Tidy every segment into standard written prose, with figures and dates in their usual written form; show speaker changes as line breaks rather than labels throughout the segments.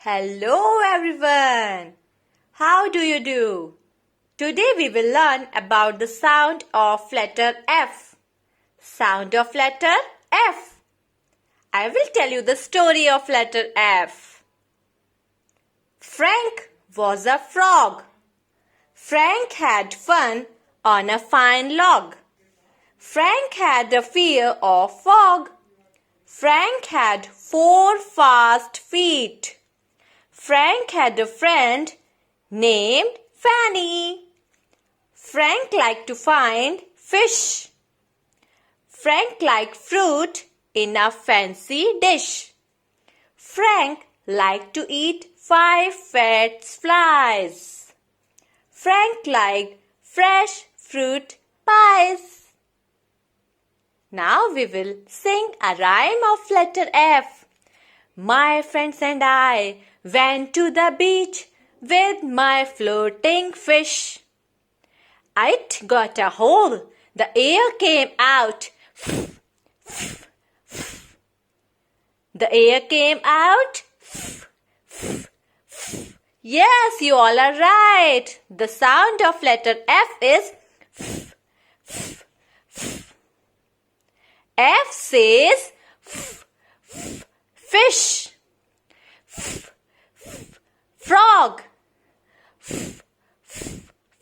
Hello everyone! How do you do? Today we will learn about the sound of letter F. Sound of letter F. I will tell you the story of letter F. Frank was a frog. Frank had fun on a fine log. Frank had a fear of fog. Frank had 4 fast feet. Frank had a friend named Fanny. Frank liked to find fish. Frank liked fruit in a fancy dish. Frank liked to eat 5 fat flies. Frank liked fresh fruit pies. Now we will sing a rhyme of letter F. My friends and I went to the beach with my floating fish. It got a hole. The air came out. The air came out. Yes, you all are right. The sound of letter F is F says fish, frog,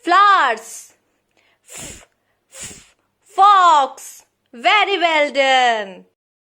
flowers, fox. Very well done.